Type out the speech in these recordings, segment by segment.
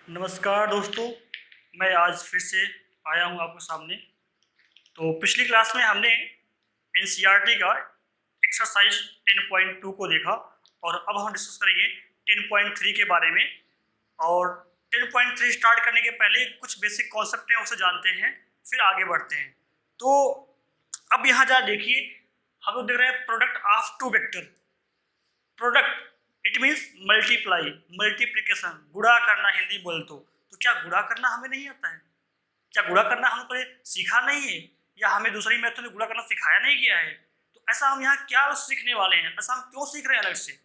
नमस्कार दोस्तों, मैं आज फिर से आया हूँ आपके सामने। तो पिछली क्लास में हमने एनसीईआरटी का एक्सरसाइज 10.2 को देखा और अब हम डिस्कस करेंगे 10.3 के बारे में। और 10.3 स्टार्ट करने के पहले कुछ बेसिक कॉन्सेप्ट हैं, उसे जानते हैं, फिर आगे बढ़ते हैं। तो अब यहाँ जरा देखिए, हम लोग देख रहे हैं product of two vector. Product it means multiply, multiplication, गुणा करना हिंदी बोल तो क्या गुणा करना हमें नहीं आता है? क्या गुणा करना हम कभी सीखा नहीं है, या हमें दूसरी मेथड में गुणा करना सिखाया नहीं गया है? तो ऐसा हम यहाँ क्या सीखने वाले हैं? ऐसा हम क्यों सीख रहे हैं अलग से?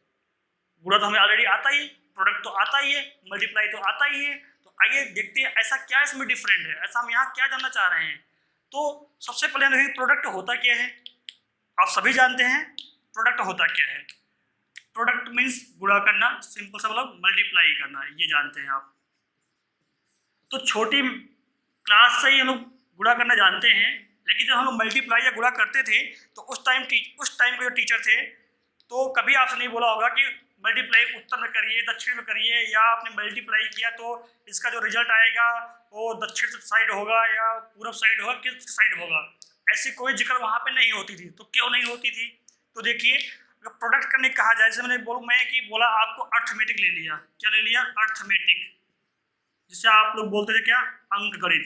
गुणा तो हमें ऑलरेडी आता ही, प्रोडक्ट तो आता ही है, मल्टीप्लाई तो आता ही है। तो आइए देखते हैं ऐसा क्या इसमें डिफरेंट है, ऐसा हम यहाँ क्या जानना चाह रहे हैं। तो सबसे पहले हम देखेंगे प्रोडक्ट होता क्या है। आप सभी जानते हैं प्रोडक्ट होता क्या है। प्रोडक्ट मीन्स गुणा करना, सिंपल सा मतलब मल्टीप्लाई करना, ये जानते हैं आप। तो छोटी क्लास से ही हम लोग गुणा करना जानते हैं, लेकिन जब हम लोग मल्टीप्लाई या गुणा करते थे तो उस टाइम के जो टीचर थे, तो कभी आपसे नहीं बोला होगा कि मल्टीप्लाई उत्तर में करिए, दक्षिण में करिए, या आपने मल्टीप्लाई किया तो इसका जो रिजल्ट आएगा वो दक्षिण साइड होगा या पूर्व साइड होगा, किस साइड होगा। ऐसी कोई जिक्र वहाँ पे नहीं होती थी। तो क्यों नहीं होती थी? तो देखिए, अगर प्रोडक्ट करने कहा जाए, जैसे मैंने बोला आपको अर्थमेटिक ले लिया। क्या ले लिया? अर्थमेटिक, जिसे आप लोग बोलते थे क्या? अंक गणित।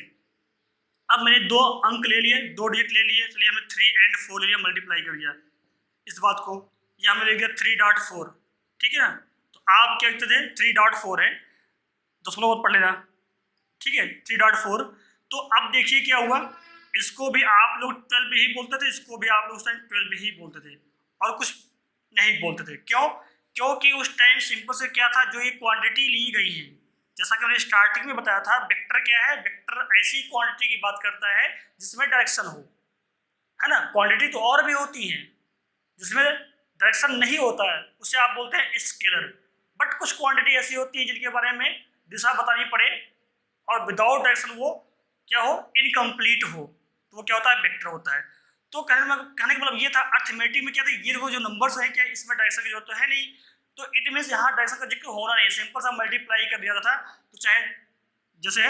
अब मैंने दो अंक ले लिए, दो डिजिट ले लिए, चलिए हमने 3 and 4 ले लिया, मल्टीप्लाई कर दिया इस बात को। यह हमने ले लिया 3.4, ठीक है ना। तो आप क्या कहते थे? 3.4 है, दशमलव मत पढ़ लेना, ठीक है, 3.4। तो अब देखिए क्या हुआ, इसको भी आप लोग 12 ही बोलते थे, इसको भी आप लोग उस टाइम 12 ही बोलते थे, और कुछ नहीं बोलते थे। क्यों? क्योंकि उस टाइम सिंपल से क्या था, जो ये क्वांटिटी ली गई है, जैसा कि मैंने स्टार्टिंग में बताया था, वेक्टर क्या है? वेक्टर ऐसी क्वांटिटी की बात करता है जिसमें डायरेक्शन हो, है ना। क्वांटिटी तो और भी होती है जिसमें डायरेक्शन नहीं होता है, उसे आप बोलते हैं स्केलर। बट कुछ क्वांटिटी ऐसी होती है जिनके बारे में दिशा बतानी पड़े और विदाउट डायरेक्शन वो क्या हो? इनकम्प्लीट हो, तो वो क्या होता है? वेक्टर होता है। तो कहने का मतलब ये था, अर्थमेटिक में क्या था, ये जो नंबर्स हैं, क्या इसमें डायरेक्शन की जरूरत तो है नहीं। तो इट मीन्स यहाँ डायरेक्शन का जिक्र होना नहीं, सिंपल सा मल्टीप्लाई कर दिया था। तो चाहे जैसे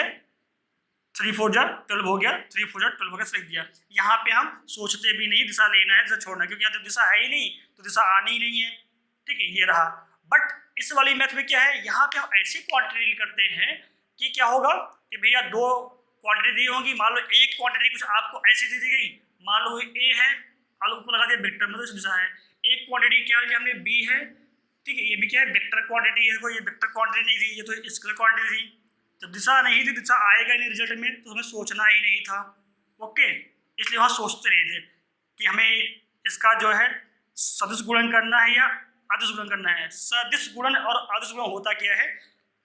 3 4 जा 12 हो गया, 3 4 जा 12 हो गया, लिख दिया। यहाँ पे हम सोचते भी नहीं दिशा लेना है, दिशा छोड़ना है, क्योंकि यहाँ तो दिशा है ही नहीं, तो दिशा आनी ही नहीं है, ठीक है, ये रहा। बट इस वाली मैथ में क्या है, यहाँ पे हम ऐसी क्वांटिटी डील करते हैं कि क्या होगा कि भैया दो क्वांटिटी दी होगी। मान लो एक क्वांटिटी कुछ आपको ऐसी दे दी गई, मान लो ए है, आलू को लगा दिया वेक्टर, मतलब दिशा है। एक क्वांटिटी क्या लिया हमने? बी है, ठीक है, ये भी क्या है? वेक्टर क्वांटिटी है। कोई ये वेक्टर क्वांटिटी नहीं थी, ये तो स्केलर क्वांटिटी थी। जब दिशा नहीं थी, दिशा आएगा नहीं रिजल्ट में, तो हमें सोचना ही नहीं था। ओके, इसलिए वहाँ सोचते नहीं थे कि हमें इसका जो है सदिश गुणन करना है या अदिश गुणन करना है। सदिश गुणन और अदिश गुणन होता क्या है,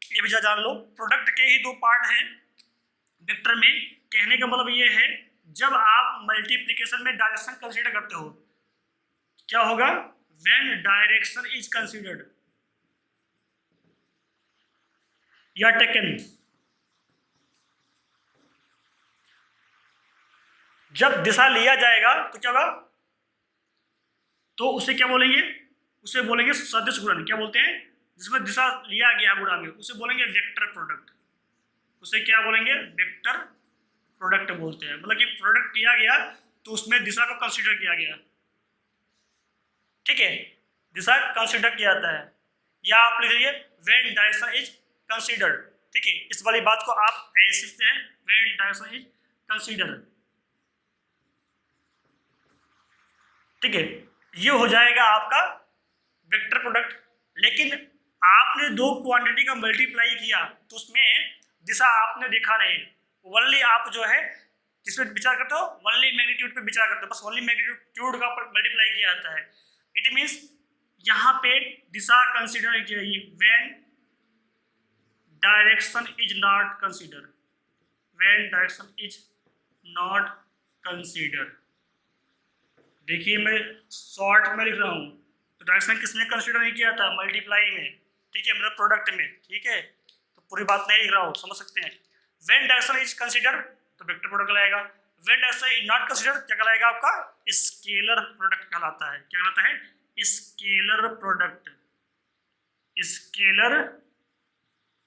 ये भी जान लो। प्रोडक्ट के ही दो पार्ट हैं वेक्टर में। कहने का मतलब ये है, जब आप मल्टीप्लिकेशन में डायरेक्शन कंसीडर करते हो, क्या होगा? व्हेन डायरेक्शन इज कंसीडर्ड या टेकन, जब दिशा लिया जाएगा तो क्या होगा? तो उसे क्या बोलेंगे? उसे बोलेंगे सदिश गुणन। क्या बोलते हैं? जिसमें दिशा लिया गया गुणा में, उसे बोलेंगे वेक्टर प्रोडक्ट। उसे क्या बोलेंगे? वेक्टर प्रोडक्ट बोलते हैं। मतलब कि प्रोडक्ट किया गया तो उसमें दिशा को कंसीडर किया गया, ठीक है, दिशा कंसीडर किया जाता है। या आप लिख लीजिए व्हेन डायरेक्शन इज कंसीडर्ड, ठीक है। इस वाली बात को आप ऐसे लिखते हैं, व्हेन डायरेक्शन इज कंसीडर्ड, ठीक है। ये हो जाएगा आपका वेक्टर प्रोडक्ट। लेकिन आपने दो क्वांटिटी का मल्टीप्लाई किया तो उसमें दिशा आपने देखा नहीं, ओनली आप जो है किसमें विचार करते हो? ओनली मैग्नीट्यूड पे विचार करते हो, बस ओनली मैग्नीट्यूड का मल्टीप्लाई किया जाता है। इट मीन्स यहाँ पे दिशा कंसीडर की जाएगी when direction is not consider, when direction is not consider. देखिए मैं शॉर्ट में लिख रहा हूँ, तो डायरेक्शन किसने कंसीडर नहीं किया था? मल्टीप्लाई में, ठीक है, मतलब प्रोडक्ट में, ठीक है। तो पूरी बात नहीं लिख रहा हूँ, समझ सकते हैं। व्हेन डायरेक्शन इज कंसीडर तो वेक्टर प्रोडक्ट कहलाएगा। When direction is not consider क्या कहलाएगा? आपका स्केलर प्रोडक्ट कहलाता है। क्या कहलाता है? स्केलर प्रोडक्ट, स्केलर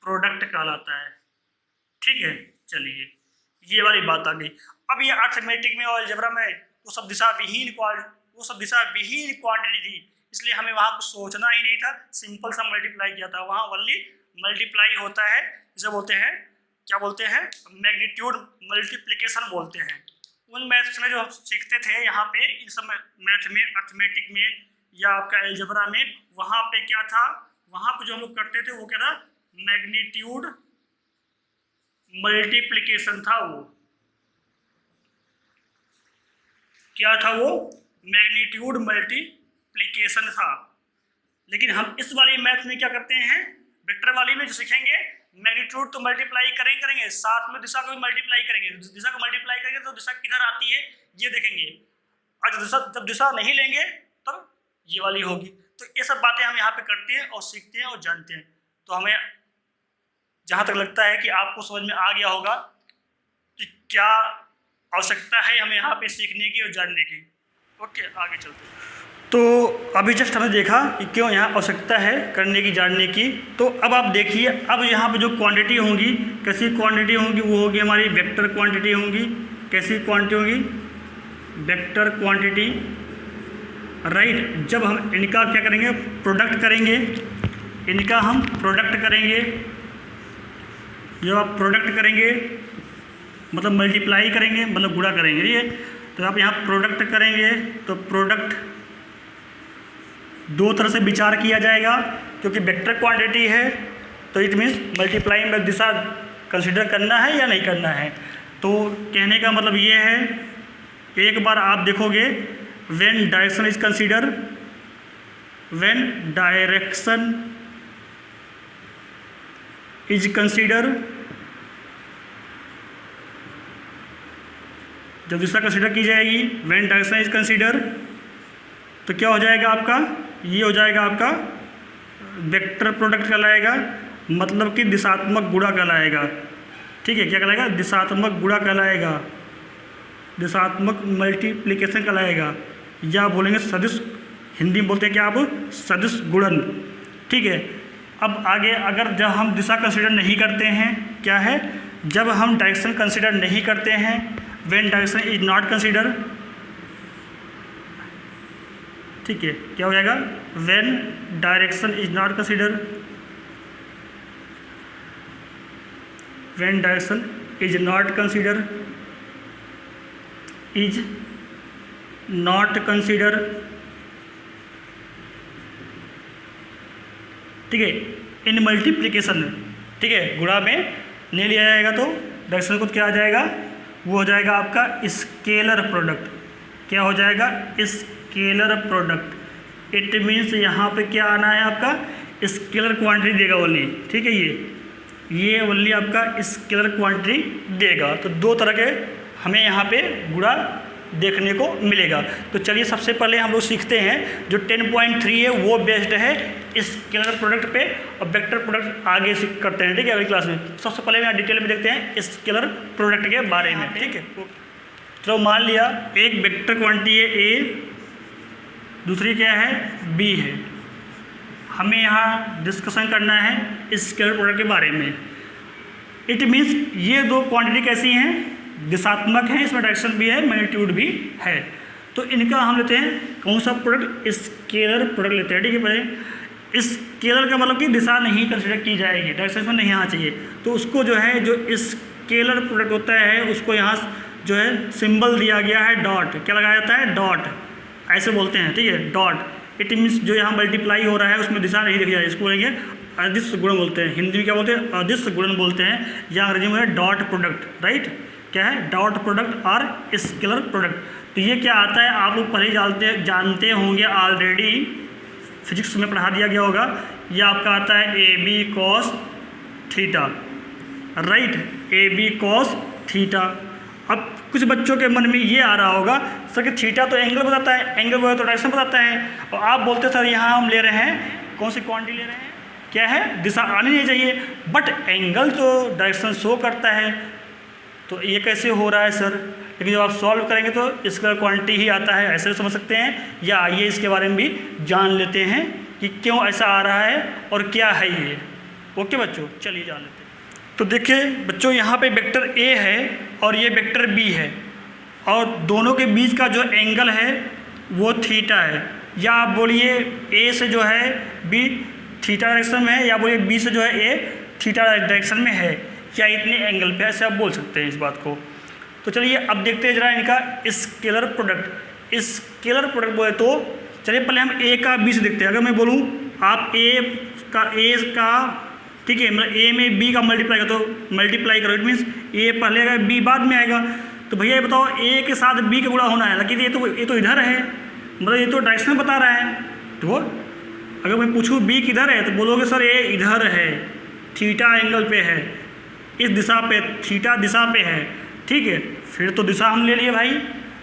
प्रोडक्ट कहलाता है। ठीक है, चलिए ये वाली बात आ गई। अब ये अर्थमेटिक में और अलजेब्रा में वो सब दिशा विहीन क्वांटिटी थी, इसलिए हमें वहाँ कुछ सोचना ही नहीं था, सिंपल सा मल्टीप्लाई किया था। वहाँ ओनली मल्टीप्लाई होता है, जिसे बोलते हैं, क्या बोलते हैं, मैग्नीट्यूड मल्टीप्लिकेशन बोलते हैं। उन मैथ्स में जो हम सीखते थे यहाँ पे, इन सब मैथ में, अर्थमेटिक में या आपका अलजेब्रा में, वहाँ पे क्या था, वहाँ पे जो हम लोग करते थे वो क्या था, मैग्नीट्यूड मल्टीप्लिकेशन था। वो क्या था, वो मैग्नीट्यूड मल्टीप्लिकेशन था। लेकिन हम इस वाली मैथ में क्या करते हैं, वेक्टर वाली में जो सीखेंगे, मैग्नीट्यूड तो मल्टीप्लाई करेंगे, साथ में दिशा को भी मल्टीप्लाई करेंगे। दिशा को मल्टीप्लाई करेंगे तो दिशा किधर आती है ये देखेंगे, और जब दिशा नहीं लेंगे तब ये वाली होगी। तो ये सब बातें हम यहाँ पे करते हैं और सीखते हैं और जानते हैं। तो हमें जहाँ तक लगता है कि आपको समझ में आ गया होगा कि क्या आवश्यकता है हमें यहाँ पे सीखने की और जानने की। ओके, आगे चलते हैं। तो अभी जस्ट हमने देखा कि क्यों यहाँ आवश्यकता है करने की, जानने की। तो अब आप देखिए, अब यहाँ पे जो क्वांटिटी होंगी, कैसी क्वांटिटी होंगी, वो होगी हमारी वेक्टर क्वांटिटी होंगी। कैसी क्वांटिटी होगी, वेक्टर क्वांटिटी, राइट। जब हम इनका क्या करेंगे, प्रोडक्ट करेंगे, इनका हम प्रोडक्ट करेंगे। जब आप प्रोडक्ट करेंगे मतलब मल्टीप्लाई करेंगे, मतलब गुणा करेंगे, ठीक है। तो आप यहाँ प्रोडक्ट करेंगे तो प्रोडक्ट दो तरह से विचार किया जाएगा, क्योंकि वेक्टर क्वांटिटी है तो it means multiplying by Disha consider करना है या नहीं करना है। तो कहने का मतलब ये है, एक बार आप देखोगे when direction is consider, when direction is consider, जब दिशा कंसीडर की जाएगी, व्हेन डायरेक्शन इज कंसीडर, तो क्या हो जाएगा आपका, ये हो जाएगा आपका वेक्टर प्रोडक्ट कहलाएगा, मतलब कि दिशात्मक गुणा कहलाएगा। ठीक है, क्या कहलाएगा, दिशात्मक गुणा कहलाएगा, दिशात्मक मल्टीप्लिकेशन कहलाएगा, या बोलेंगे सदिश, हिंदी में बोलते हैं क्या आप, सदिश गुणन। ठीक है। अब आगे, अगर जब हम दिशा कंसीडर नहीं करते हैं, क्या है, जब हम डायरेक्शन कंसीडर नहीं करते हैं, when direction is not consider, ठीक है, क्या हो जाएगा, when direction is not consider, when direction is not consider, is not consider, ठीक है, इन मल्टीप्लिकेशन, ठीक है, गुणा में नहीं लिया जाएगा तो डायरेक्शन को क्या आ जाएगा, वो हो जाएगा आपका स्केलर प्रोडक्ट। क्या हो जाएगा, स्केलर प्रोडक्ट। इट मीन्स यहाँ पे क्या आना है आपका, स्केलर क्वांटिटी देगा ओनली। ठीक है, ये ओनली आपका स्केलर क्वांटिटी देगा। तो दो तरह के हमें यहाँ पे गुणा देखने को मिलेगा। तो चलिए सबसे पहले हम लोग सीखते हैं, जो 10.3 है वो बेस्ड है स्केलर प्रोडक्ट पे, और वेक्टर प्रोडक्ट आगे करते हैं। ठीक है, अगली क्लास में सबसे पहले यहाँ डिटेल में देखते हैं स्केलर प्रोडक्ट के बारे में। ठीक है, चलो मान लिया एक वेक्टर क्वांटिटी है ए, दूसरी क्या है, बी है। हमें यहाँ डिस्कशन करना है स्केलर प्रोडक्ट के बारे में। इट मीन्स ये दो क्वांटिटी कैसी हैं, दिशात्मक है, इसमें डायरेक्शन भी है, मैग्नीट्यूड भी है। तो इनका हम लेते हैं कौन सा प्रोडक्ट, स्केलर प्रोडक्ट लेते हैं। ठीक है, पहले स्केलर का मतलब कि दिशा नहीं कंसिडर की जाएगी, डायरेक्शन में नहीं आना चाहिए। तो उसको जो है, जो स्केलर प्रोडक्ट होता है, उसको यहाँ जो है सिंबल दिया गया है डॉट। क्या लगाया जाता है, डॉट, ऐसे बोलते हैं। ठीक है, डॉट। इट मीन्स जो यहाँ मल्टीप्लाई हो रहा है उसमें दिशा नहीं दिखी जाए, इसको बोलेंगे अदिश गुणन बोलते हैं। हिंदी में क्या बोलते हैं, अदिश गुणन बोलते हैं, या अंग्रेजी में है डॉट प्रोडक्ट। राइट, क्या है, डॉट प्रोडक्ट और स्केलर प्रोडक्ट। तो ये क्या आता है, आप लोग पहले जानते होंगे, ऑलरेडी फिजिक्स में पढ़ा दिया गया होगा। ये आपका आता है A B cos theta. Right, A B cos theta. अब कुछ बच्चों के मन में ये आ रहा होगा, सर कि थीटा तो एंगल बताता है, एंगल बताता तो डायरेक्शन बताता है, और आप बोलते सर यहाँ हम ले रहे हैं कौन सी क्वांटिटी ले रहे हैं, क्या है, दिशा आनी नहीं चाहिए, बट एंगल तो डायरेक्शन शो करता है। तो ये कैसे हो रहा है सर, लेकिन जब आप सॉल्व करेंगे तो इसका क्वांटिटी ही आता है, ऐसे समझ सकते हैं। या आइए इसके बारे में भी जान लेते हैं कि क्यों ऐसा आ रहा है और क्या है ये। ओके बच्चों, चलिए जान लेते हैं। तो देखिए बच्चों, यहाँ पे वेक्टर ए है और ये वेक्टर बी है, और दोनों के बीच का जो एंगल है वो थीटा है। या आप बोलिए ए से जो है बी थीटा डायरेक्शन में है, या बोलिए बी से जो है ए थीटा डायरेक्शन में है, या इतने एंगल पे, ऐसे आप बोल सकते हैं इस बात को। तो चलिए अब देखते हैं जरा इनका स्केलर प्रोडक्ट। स्केलर प्रोडक्ट बोले तो चलिए पहले हम ए का बी से देखते हैं। अगर मैं बोलूँ आप ए का ठीक है, मतलब ए में बी का मल्टीप्लाई करो, तो मल्टीप्लाई करो, इट मीन्स ए पहले आएगा बी बाद में आएगा। तो भैया ये बताओ ए के साथ बी का गुणा होना है, लेकिन ये तो इधर है, मतलब ये तो डायरेक्शन बता रहा है। तो अगर मैं पूछूँ बी किधर है तो बोलोगे सर ए इधर है, थीटा एंगल पे है, इस दिशा पे, थीटा दिशा पे है, ठीक है। फिर तो दिशा हम ले लिए भाई,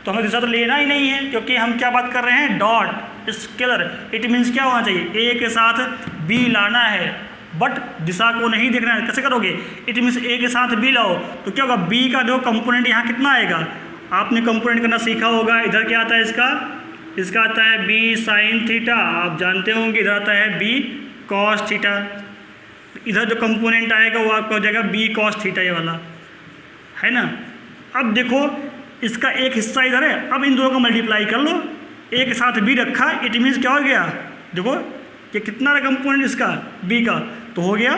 तो हमें दिशा तो लेना ही नहीं है, क्योंकि हम क्या बात कर रहे हैं, डॉट स्केलर। इट मीन्स क्या होना चाहिए, ए के साथ बी लाना है, बट दिशा को नहीं देखना है। कैसे करोगे, इट मीन्स ए के साथ बी लाओ, तो क्या होगा, बी का जो कंपोनेंट यहाँ कितना आएगा, आपने कंपोनेंट करना सीखा होगा। इधर क्या आता है इसका आता है बी साइन थीटा, आप जानते होंगे। इधर आता है बी कॉस थीटा, इधर जो कंपोनेंट आएगा वो आपका हो जाएगा बी कॉस थीटा, ये वाला है ना। अब देखो इसका एक हिस्सा इधर है, अब इन दोनों को मल्टीप्लाई कर लो, ए के साथ बी रखा, इट मीन्स क्या हो गया, देखो ये कितना रहा कंपोनेंट इसका बी का, तो हो गया।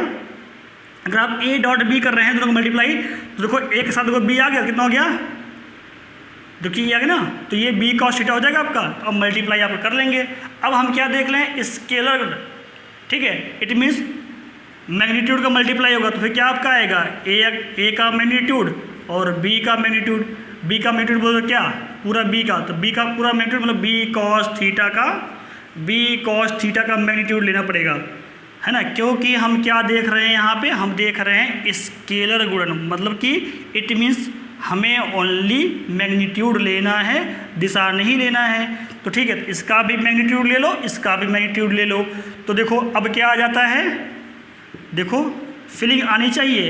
अगर आप ए डॉट बी कर रहे हैं दोनों को मल्टीप्लाई, तो देखो ए के साथ देखो बी आ गया, कितना हो गया, देखिए ये आ गया ना, तो ये बी कॉस थीटा हो जाएगा आपका। अब मल्टीप्लाई आप कर लेंगे। अब हम क्या देख लें, स्केलर, ठीक है, इट मीन्स मैग्नीट्यूड का मल्टीप्लाई होगा, तो फिर क्या आपका आएगा, ए का मैग्नीट्यूड और बी का मैग्नीट्यूड। बी का मैग्नीट्यूड बोलो क्या, पूरा बी का, तो बी का पूरा मैग्नीट्यूड मतलब बी कॉस थीटा का मैग्नीट्यूड लेना पड़ेगा, है ना। क्योंकि हम क्या देख रहे हैं यहाँ पे, हम देख रहे हैं स्केलर गुणन, मतलब कि इट मीन्स हमें ओनली मैग्नीट्यूड लेना है, दिशा नहीं लेना है। तो ठीक है, इसका भी मैग्नीट्यूड ले लो, इसका भी मैग्नीट्यूड ले लो। तो देखो अब क्या आ जाता है, देखो फिलिंग आनी चाहिए,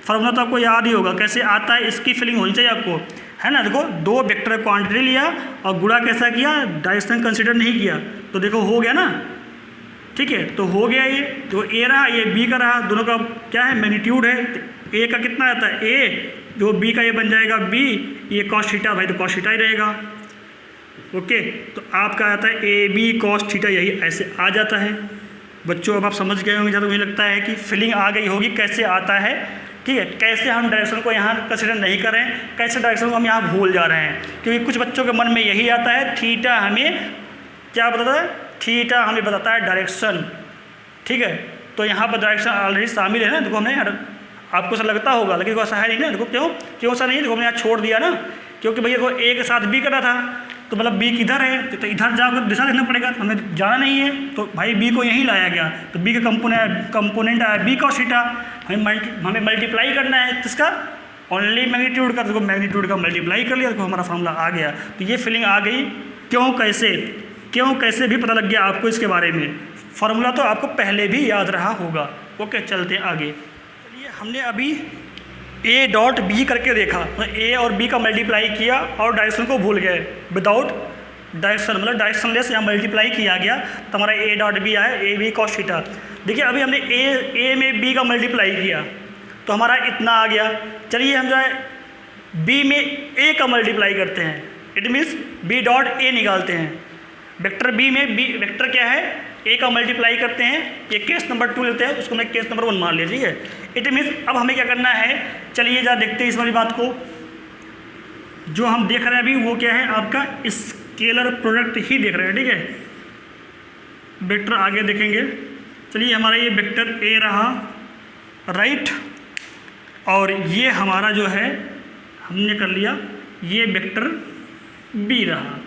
फॉर्मूला तो आपको याद ही होगा कैसे आता है, इसकी फिलिंग होनी चाहिए आपको, है ना। देखो दो वेक्टर क्वांटिटी लिया और गुणा कैसा किया, डायरेक्शन कंसिडर नहीं किया, तो देखो हो गया ना, ठीक है। तो हो गया ये, तो ए रहा, ये बी का रहा, दोनों का क्या है, मैग्नीट्यूड है। ए का कितना आता है, ए जो बी का ये बन जाएगा बी, ये कॉस थीटा, भाई तो कॉस थीटा ही रहेगा, ओके। तो आपका आता है ए बी कॉस थीटा, यही ऐसे आ जाता है। बच्चों अब आप समझ गए होंगे, जहाँ तो मुझे लगता है कि फिलिंग आ गई होगी कैसे आता है, ठीक है। कैसे हम डायरेक्शन को यहाँ कंसिडर नहीं कर रहे हैं, कैसे डायरेक्शन को हम यहाँ भूल जा रहे हैं, क्योंकि कुछ बच्चों के मन में यही आता है, थीटा हमें क्या बताता है, थीटा हमें बताता है डायरेक्शन, ठीक है। तो यहाँ पर डायरेक्शन ऑलरेडी शामिल है ना, देखो हमने, आपको ऐसा लगता होगा लेकिन ऐसा है नहीं ना, देखो क्यों ऐसा नहीं है, देखो हमने यहाँ छोड़ दिया ना, क्योंकि भैया देखो ए के साथ बी करना था, तो मतलब बी किधर है, तो इधर जाकर दिशा देखना पड़ेगा, हमें जाना नहीं है, तो भाई बी को यहीं लाया गया, तो बी का कंपोनेंट आया बी कॉस थीटा, हमें मल्टीप्लाई करना है किसका, ओनली मैग्नीट्यूड का, देखो मैग्नीट्यूड का मल्टीप्लाई कर लिया, देखो हमारा फॉर्मूला आ गया। तो ये फिलिंग आ गई, क्यों कैसे भी पता लग गया आपको इसके बारे में, फार्मूला तो आपको पहले भी याद रहा होगा। ओके, चलते हैं आगे। चलिए हमने अभी ए डॉट बी करके देखा, तो ए और बी का मल्टीप्लाई किया और डायरेक्शन को भूल गए, विदाउट डायरेक्शन, मतलब डायरेक्शनलेस यहाँ मल्टीप्लाई किया गया, तो हमारा ए डॉट बी आया, ए बी कॉस थीटा। देखिए अभी हमने ए में बी का मल्टीप्लाई किया, तो हमारा इतना आ गया। चलिए हम जो है बी में ए का मल्टीप्लाई करते हैं, it means B dot A निकालते हैं। वेक्टर बी में बी वेक्टर क्या है, ए का मल्टीप्लाई करते हैं, ये केस नंबर 2 लेते हैं, उसको मैं केस नंबर 1 मान लिया, ठीक है। इट मीन्स अब हमें क्या करना है, चलिए जरा देखते हैं इस वाली बात को। जो हम देख रहे हैं अभी वो क्या है, आपका स्केलर प्रोडक्ट ही देख रहे हैं, ठीक है। वेक्टर आगे देखेंगे। चलिए हमारा ये वेक्टर ए रहा, राइट, और ये हमारा जो है हमने कर लिया, ये वेक्टर बी रहा।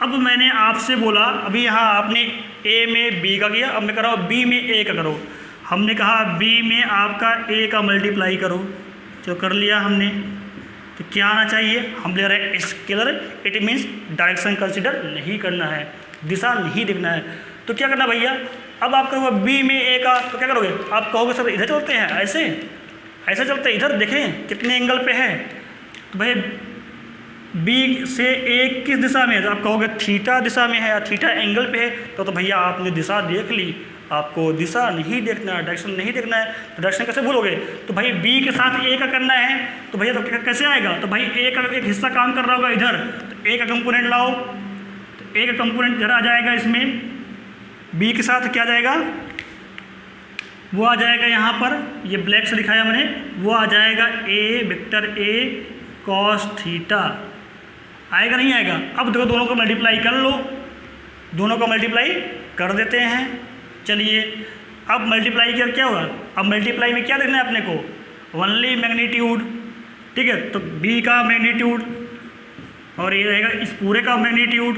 अब मैंने आपसे बोला, अभी यहाँ आपने ए में बी का किया, अब मैं कर रहा हूँ बी में ए का करो। हमने कहा बी में आपका ए का मल्टीप्लाई करो, जो कर लिया हमने। तो क्या आना चाहिए, हम ले रहे हैं scalar, it means direction consider नहीं करना है, दिशा नहीं देखना है। तो क्या करना भैया, अब आप करोगे बी में ए का, तो क्या करोगे, आप कहोगे सर इधर चलते हैं, ऐसे चलते हैं, इधर देखें कितने एंगल पे है। तो भाई बी से ए किस दिशा में है, तो आप कहोगे थीटा दिशा में है या थीटा एंगल पे है, तो भैया आपने दिशा देख ली, आपको दिशा नहीं देखना है, डायरेक्शन नहीं देखना है, तो डायरेक्शन कैसे भूलोगे? तो भाई बी के साथ ए का करना है, तो भैया तो कैसे आएगा? तो भाई ए का एक हिस्सा काम कर रहा होगा इधर, तो ए का कंपोनेंट लाओ, तो ए का कंपोनेंट इधर आ जाएगा, इसमें बी के साथ क्या जाएगा? वो आ जाएगा यहाँ पर, ये ब्लैक से लिखाया मैंने, वो आ जाएगा ए वेक्टर ए कॉस थीटा। आएगा नहीं आएगा? अब देखो दोनों को मल्टीप्लाई कर लो, दोनों को मल्टीप्लाई कर देते हैं। चलिए अब मल्टीप्लाई कर क्या होगा? अब मल्टीप्लाई में क्या देखना है अपने को? ओनली मैग्नीट्यूड, ठीक है। तो बी का मैग्नीट्यूड और ये रहेगा इस पूरे का magnitude,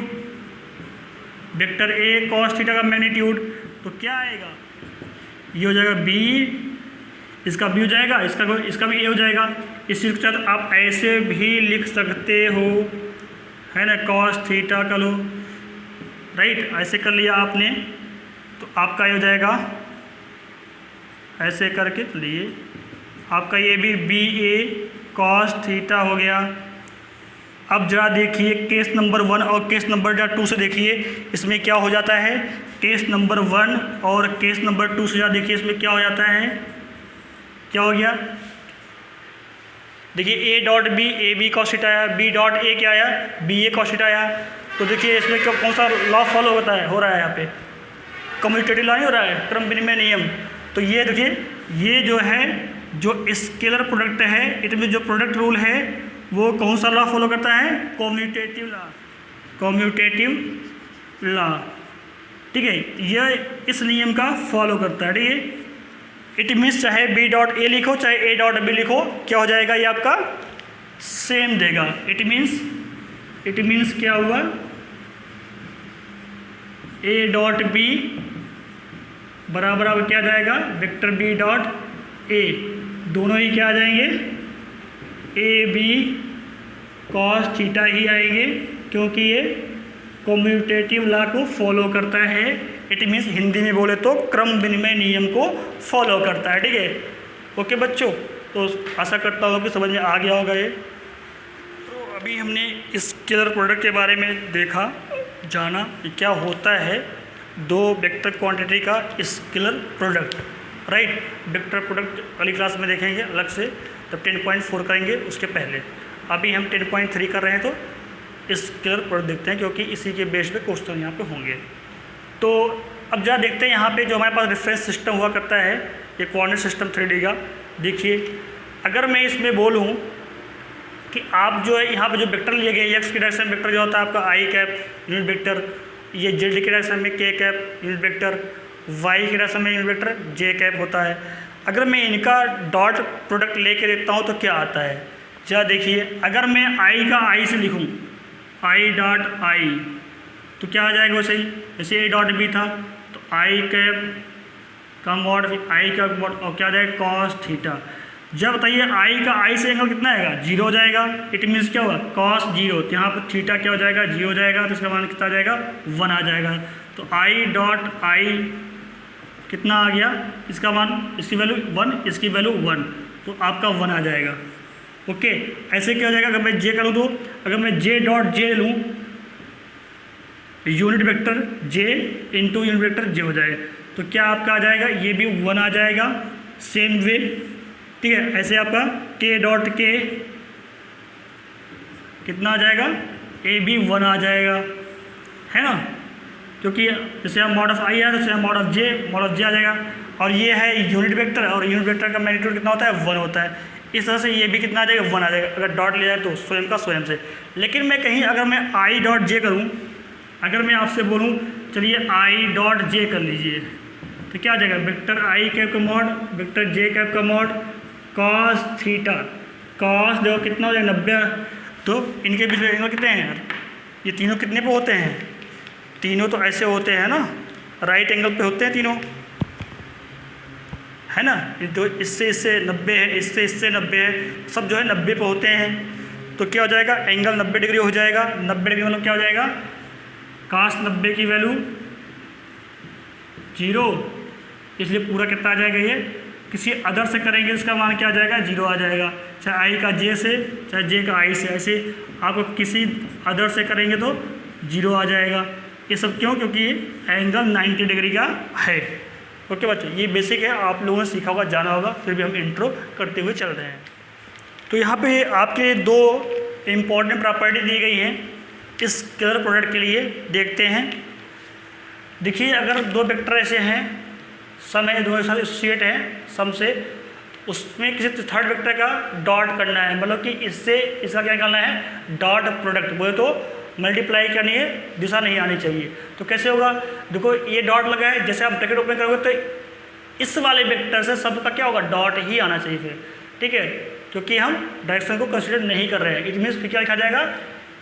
vector A cos theta का मैग्नीट्यूड। तो क्या आएगा? ये हो जाएगा बी, इसका बी हो जाएगा, इसका भी ए हो जाएगा। इस चीज़ के साथ आप ऐसे भी लिख सकते हो, है ना, कॉस थीटा का लो, राइट, ऐसे कर लिया आपने, तो आपका ये हो जाएगा ऐसे करके, तो लिए आपका ये भी बी ए कॉस थीटा हो गया। अब जरा देखिए केस नंबर 1 और केस नंबर 2 से देखिए इसमें क्या हो जाता है। केस नंबर 1 और केस नंबर 2 से जरा देखिए इसमें क्या हो जाता है। क्या हो गया? देखिए A dot B, A B cos theta आया, बी डॉट ए क्या आया? बी ए कॉस थीटा आया। तो देखिए इसमें क्या कौन सा लॉ फॉलो होता है, हो रहा है यहाँ पे? कम्यूटेटिव लॉ नहीं हो रहा है, क्रम विनिमय नियम। तो ये देखिए ये जो है जो स्केलर प्रोडक्ट है, इसमें जो प्रोडक्ट रूल है वो कौन सा लॉ फॉलो करता है? कम्यूटेटिव लॉ, कम्यूटेटिव लॉ, ठीक है। ये इस नियम का फॉलो करता है, ठीक है। इट मीन्स चाहे बी डॉट ए लिखो चाहे ए डॉट बी लिखो, क्या हो जाएगा? ये आपका सेम देगा। इट मीन्स क्या हुआ? ए डॉट बी बराबर अब क्या जाएगा? वेक्टर बी डॉट ए, दोनों ही क्या आ जाएंगे? ए बी कॉस थीटा ही आएंगे, क्योंकि ये कम्यूटेटिव लॉ को फॉलो करता है। इट मीन्स हिंदी में बोले तो क्रम विनिमय नियम को फॉलो करता है, ठीक है। ओके बच्चों, तो आशा करता हूँ कि समझ में आ गया होगा ये। तो अभी हमने स्केलर प्रोडक्ट के बारे में देखा, जाना कि क्या होता है दो वेक्टर क्वांटिटी का scalar product, right. Vector product अगली क्लास में देखेंगे अलग से, तब 10.4 करेंगे उसके पहले। अभी हम 10.3 कर रहे हैं, तो स्केलर प्रोडक्ट देखते हैं, क्योंकि इसी के बेस पे क्वेश्चन यहाँ पे होंगे। तो अब जरा देखते हैं यहाँ पे जो हमारे पास रेफरेंस सिस्टम हुआ करता है, ये कोऑर्डिनेट सिस्टम 3D का। देखिए अगर मैं इसमें बोलूँ कि आप जो है यहाँ पे जो वेक्टर लिए गए, एक्स की डायरेक्शन में वेक्टर जो होता है आपका आई कैप यूनिट वेक्टर, ये जेड की डायरेक्शन में के कैप यूनिट वेक्टर, वाई की डायरेक्शन में यूनिट वेक्टर जे कैप होता है। अगर मैं इनका डॉट प्रोडक्ट लेके देखता हूँ तो क्या आता है, जरा देखिए। अगर मैं आई का आई से लिखूँ, आई डॉट आई, तो क्या आ जाएगा? वैसे ही जैसे ए डॉट बी था, तो आई कैप का मॉड, आई का मॉड, और क्या आ जाएगा? Cos theta. जब बताइए आई का आई से एंगल कितना आएगा? 0 हो जाएगा। इट मीन्स क्या होगा? कॉस 0। तो यहाँ पर थीटा क्या हो जाएगा? 0 हो जाएगा। तो इसका मान कितना आ जाएगा? 1 आ जाएगा। तो आई डॉट आई कितना आ गया? इसका मान, इसकी वैल्यू 1, इसकी वैल्यू 1, तो आपका 1 आ जाएगा। ओके, ऐसे क्या हो जाएगा? अगर मैं जे करूँ तो, अगर मैं जे डॉट जे लूँ, unit vector J into unit vector जे हो जाएगा, तो क्या आपका आ जाएगा? ये भी 1 आ जाएगा। सेम वे, ठीक है। ऐसे आपका के डॉट के कितना आ जाएगा? ए भी 1 आ जाएगा, है ना, क्योंकि जैसे हम मॉड ऑफ आई है, जैसे हम मॉड ऑफ जे आ जाएगा। और ये है यूनिट वेक्टर, और यूनिट वेक्टर का मैग्नीट्यूड कितना होता है? 1 होता है। इस तरह से ये भी कितना आ जाएगा? 1 आ जाएगा। अगर डॉट ले जाए तो स्वयं का स्वयं से। लेकिन मैं कहीं अगर मैं आई डॉट जे करूँ, अगर मैं आपसे बोलूँ चलिए आई डॉट जे कर लीजिए, तो क्या आ जाएगा? वेक्टर आई कैप का मॉड, वेक्टर जे कैप का मॉड, कॉस थीटा। कॉस देखो कितना हो जाएगा? 90। तो इनके बीच में एंगल कितने हैं यार? ये तीनों कितने पे होते हैं? तीनों तो ऐसे होते हैं ना, राइट एंगल पे होते हैं तीनों, है ना। तो इससे 90 है, इससे 90 है, सब जो है 90 पे होते हैं। तो क्या हो जाएगा? एंगल 90 डिग्री हो जाएगा। 90 डिग्री मतलब क्या हो जाएगा? काश 90 की वैल्यू 0, इसलिए पूरा कितना आ जाएगा? ये किसी अदर से करेंगे इसका मान क्या आ जाएगा? 0 आ जाएगा। चाहे आई का जे से, चाहे जे का आई से, ऐसे आपको किसी अदर से करेंगे तो 0 आ जाएगा। ये सब क्यों? क्योंकि एंगल 90 डिग्री का है। ओके बच्चों, ये बेसिक है, आप लोगों ने सीखा होगा, जाना होगा, फिर भी हम इंट्रो करते हुए चल रहे हैं। तो यहाँ पे आपके दो इम्पॉर्टेंट प्रॉपर्टी दी गई हैं इस स्केलर प्रोडक्ट के लिए, देखते हैं। देखिए, अगर दो वेक्टर ऐसे हैं, सम है, दोनों साथ एसोसिएट हैं सम से, उसमें किसी थर्ड वेक्टर का डॉट करना है, मतलब कि इससे इसका क्या निकालना है, डॉट प्रोडक्ट। बोले तो मल्टीप्लाई करनी है, दिशा नहीं आनी चाहिए। तो कैसे होगा, देखो ये डॉट लगा है, जैसे आप ब्रैकेट ओपन करोगे तो इस वाले वेक्टर से सब का क्या होगा, डॉट ही आना चाहिए फिर, ठीक है, क्योंकि हम डायरेक्शन को कंसिडर नहीं कर रहे हैं। इट मीन्स फिर क्या लिखा जाएगा,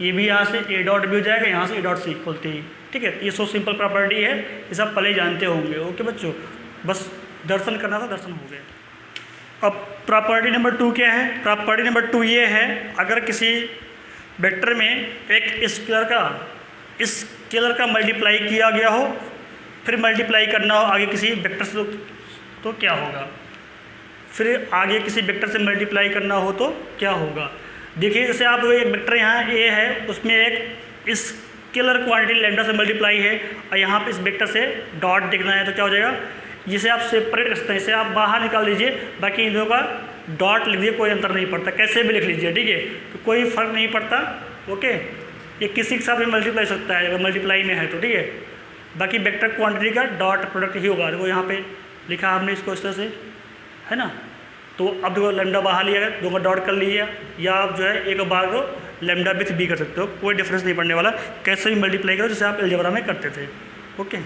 ये भी यहाँ से ए डॉट भी हो जाएगा, यहाँ से ए डॉट सी खोलते ही, ठीक है। ये सो सिंपल प्रॉपर्टी है, ये सब पहले ही जानते होंगे। ओके बच्चों, बस दर्शन करना था, दर्शन हो गया। अब प्रॉपर्टी नंबर 2 क्या है, प्रॉपर्टी नंबर 2 ये है, अगर किसी वेक्टर में एक स्केलर का मल्टीप्लाई किया गया हो, फिर मल्टीप्लाई करना हो आगे किसी वेक्टर से, तो क्या होगा, फिर आगे किसी वेक्टर से मल्टीप्लाई करना हो तो क्या होगा। देखिए, जैसे आप एक वेक्टर यहाँ ए है, उसमें एक स्केलर क्वांटिटी लैम्डा से मल्टीप्लाई है, और यहाँ पे इस वेक्टर से डॉट देखना है, तो क्या हो जाएगा, जिसे आप सेपरेट कर सकते हैं, इसे आप बाहर निकाल लीजिए, बाकी इन दोनों का डॉट लिख दीजिए, कोई अंतर नहीं पड़ता, कैसे भी लिख लीजिए, ठीक है, तो कोई फर्क नहीं पड़ता। ओके, ये किसी के साथ भी मल्टीप्लाई सकता है अगर मल्टीप्लाई में है तो, ठीक है। बाकी वेक्टर क्वांटिटी का डॉट प्रोडक्ट ही होगा। देखो यहाँ पे लिखा हमने इसको इस तरह से, है ना। तो अब देखो लैम्डा बाहर लिया गया, दो का डॉट कर लीजिए, या आप जो है एक बार को लैम्डा विथ बी कर सकते हो, कोई डिफरेंस नहीं पड़ने वाला, कैसे भी मल्टीप्लाई करो जैसे आप अलजेब्रा में करते थे। ओके।